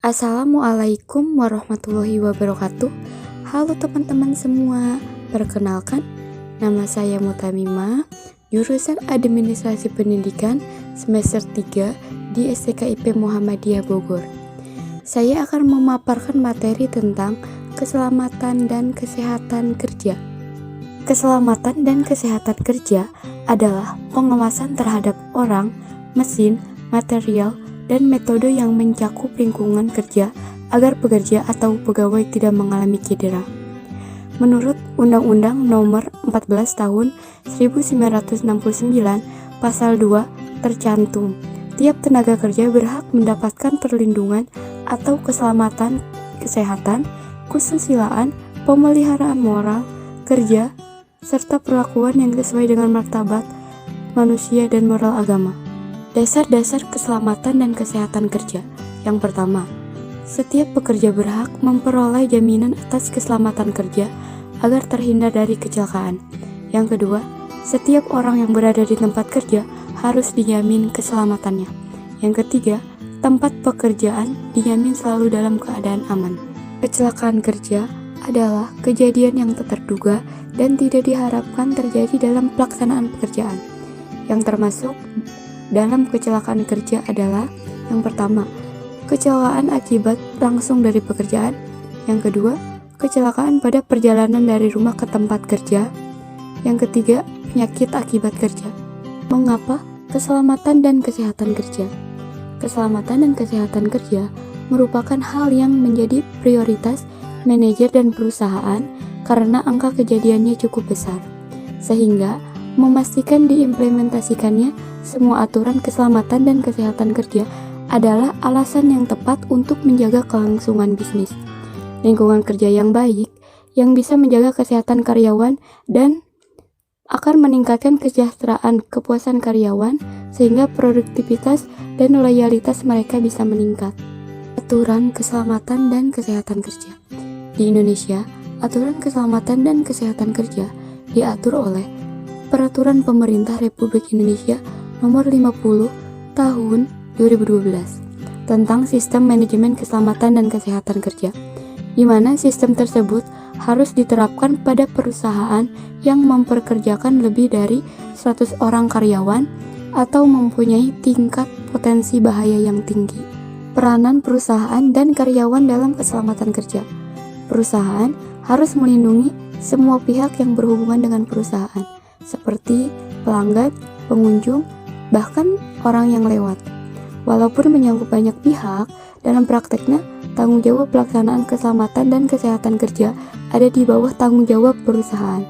Assalamualaikum warahmatullahi wabarakatuh. Halo teman-teman semua, perkenalkan, nama saya Mutamima, jurusan Administrasi Pendidikan semester 3 di STKIP Muhammadiyah Bogor. Saya akan memaparkan materi tentang keselamatan dan kesehatan kerja. Keselamatan dan kesehatan kerja adalah pengawasan terhadap orang, mesin, material, dan metode yang mencakup lingkungan kerja agar pekerja atau pegawai tidak mengalami cedera. Menurut Undang-Undang Nomor 14 Tahun 1969 Pasal 2 tercantum, tiap tenaga kerja berhak mendapatkan perlindungan atau keselamatan, kesehatan, kesusilaan, pemeliharaan moral, kerja, serta perlakuan yang sesuai dengan martabat manusia dan moral agama. Dasar-dasar keselamatan dan kesehatan kerja. Yang pertama, setiap pekerja berhak memperoleh jaminan atas keselamatan kerja agar terhindar dari kecelakaan. Yang kedua, setiap orang yang berada di tempat kerja harus dijamin keselamatannya. Yang ketiga, tempat pekerjaan dijamin selalu dalam keadaan aman. Kecelakaan kerja adalah kejadian yang tak terduga dan tidak diharapkan terjadi dalam pelaksanaan pekerjaan. Yang termasuk dalam kecelakaan kerja adalah yang pertama, kecelakaan akibat langsung dari pekerjaan. Yang kedua, kecelakaan pada perjalanan dari rumah ke tempat kerja. Yang ketiga, penyakit akibat kerja. Mengapa keselamatan dan kesehatan kerja? Keselamatan dan kesehatan kerja merupakan hal yang menjadi prioritas manajer dan perusahaan karena angka kejadiannya cukup besar, sehingga memastikan diimplementasikannya semua aturan keselamatan dan kesehatan kerja adalah alasan yang tepat untuk menjaga kelangsungan bisnis. Lingkungan kerja yang baik yang bisa menjaga kesehatan karyawan dan akan meningkatkan kesejahteraan kepuasan karyawan sehingga produktivitas dan loyalitas mereka bisa meningkat. Aturan keselamatan dan kesehatan kerja. Di Indonesia, aturan keselamatan dan kesehatan kerja diatur oleh Peraturan Pemerintah Republik Indonesia Nomor 50 Tahun 2012 tentang Sistem Manajemen Keselamatan dan Kesehatan Kerja, di mana sistem tersebut harus diterapkan pada perusahaan yang memperkerjakan lebih dari 100 orang karyawan atau mempunyai tingkat potensi bahaya yang tinggi. Peranan perusahaan dan karyawan dalam keselamatan kerja. Perusahaan harus melindungi semua pihak yang berhubungan dengan perusahaan, seperti pelanggan, pengunjung, bahkan orang yang lewat. Walaupun menyangkut banyak pihak, dalam prakteknya tanggung jawab pelaksanaan keselamatan dan kesehatan kerja ada di bawah tanggung jawab perusahaan.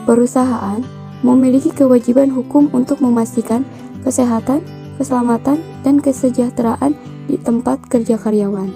Perusahaan memiliki kewajiban hukum untuk memastikan kesehatan, keselamatan, dan kesejahteraan di tempat kerja karyawan.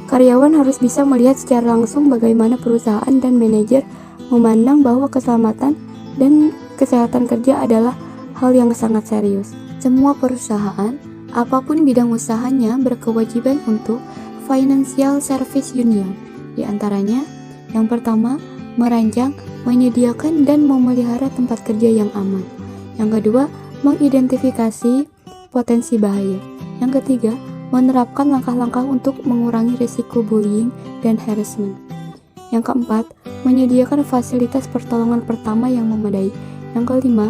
Karyawan harus bisa melihat secara langsung bagaimana perusahaan dan manajer memandang bahwa keselamatan dan kesehatan kerja adalah hal yang sangat serius. Semua perusahaan, apapun bidang usahanya, berkewajiban untuk Financial Service Union. Di antaranya, yang pertama, merancang, menyediakan, dan memelihara tempat kerja yang aman. Yang kedua, mengidentifikasi potensi bahaya. Yang ketiga, menerapkan langkah-langkah untuk mengurangi risiko bullying dan harassment. Yang keempat, menyediakan fasilitas pertolongan pertama yang memadai. Yang kelima,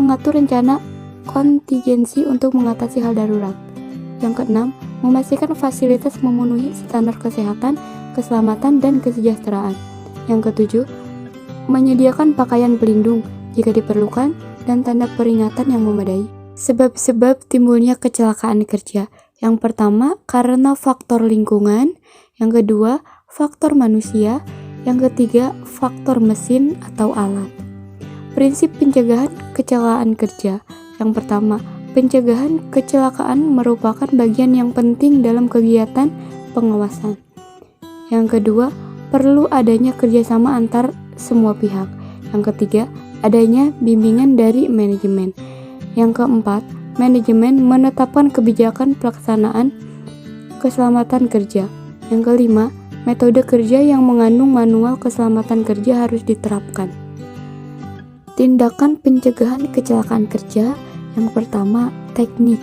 mengatur rencana kontingensi untuk mengatasi hal darurat. Yang keenam, memastikan fasilitas memenuhi standar kesehatan, keselamatan, dan kesejahteraan. Yang ketujuh, menyediakan pakaian pelindung jika diperlukan dan tanda peringatan yang memadai. Sebab-sebab timbulnya kecelakaan kerja. Yang pertama, karena faktor lingkungan. Yang kedua, faktor manusia. Yang ketiga, faktor mesin atau alat. Prinsip pencegahan kecelakaan kerja. Yang pertama, pencegahan kecelakaan merupakan bagian yang penting dalam kegiatan pengawasan. Yang kedua, perlu adanya kerjasama antar semua pihak. Yang ketiga, adanya bimbingan dari manajemen. Yang keempat, manajemen menetapkan kebijakan pelaksanaan keselamatan kerja. Yang kelima, metode kerja yang mengandung manual keselamatan kerja harus diterapkan. Tindakan pencegahan kecelakaan kerja. Yang pertama, teknik.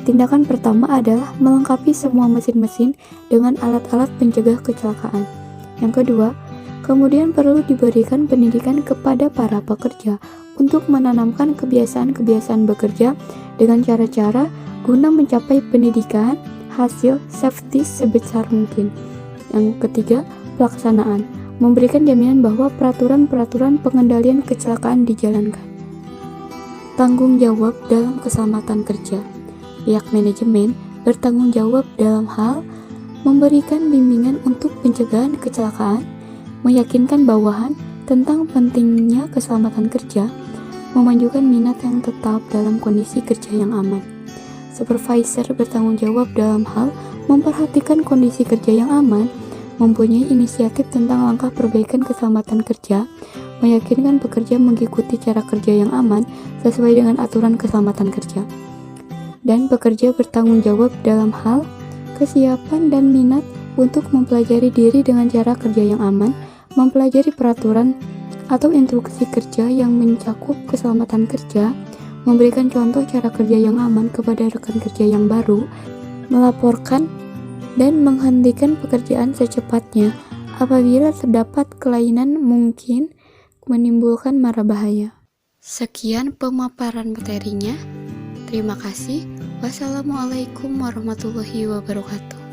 Tindakan pertama adalah melengkapi semua mesin-mesin dengan alat-alat pencegah kecelakaan. Yang kedua, kemudian perlu diberikan pendidikan kepada para pekerja untuk menanamkan kebiasaan-kebiasaan bekerja dengan cara-cara guna mencapai pendidikan hasil safety sebesar mungkin. Yang ketiga, pelaksanaan, memberikan jaminan bahwa peraturan-peraturan pengendalian kecelakaan dijalankan. Tanggung jawab dalam keselamatan kerja. Pihak manajemen bertanggung jawab dalam hal memberikan bimbingan untuk pencegahan kecelakaan, meyakinkan bawahan tentang pentingnya keselamatan kerja, memajukan minat yang tetap dalam kondisi kerja yang aman. Supervisor bertanggung jawab dalam hal memperhatikan kondisi kerja yang aman, mempunyai inisiatif tentang langkah perbaikan keselamatan kerja, meyakinkan pekerja mengikuti cara kerja yang aman sesuai dengan aturan keselamatan kerja. Dan pekerja bertanggung jawab dalam hal kesiapan dan minat untuk mempelajari diri dengan cara kerja yang aman, mempelajari peraturan atau instruksi kerja yang mencakup keselamatan kerja, memberikan contoh cara kerja yang aman kepada rekan kerja yang baru, melaporkan dan menghentikan pekerjaan secepatnya apabila terdapat kelainan mungkin menimbulkan mara bahaya. Sekian pemaparan materinya. Terima kasih. Wassalamualaikum warahmatullahi wabarakatuh.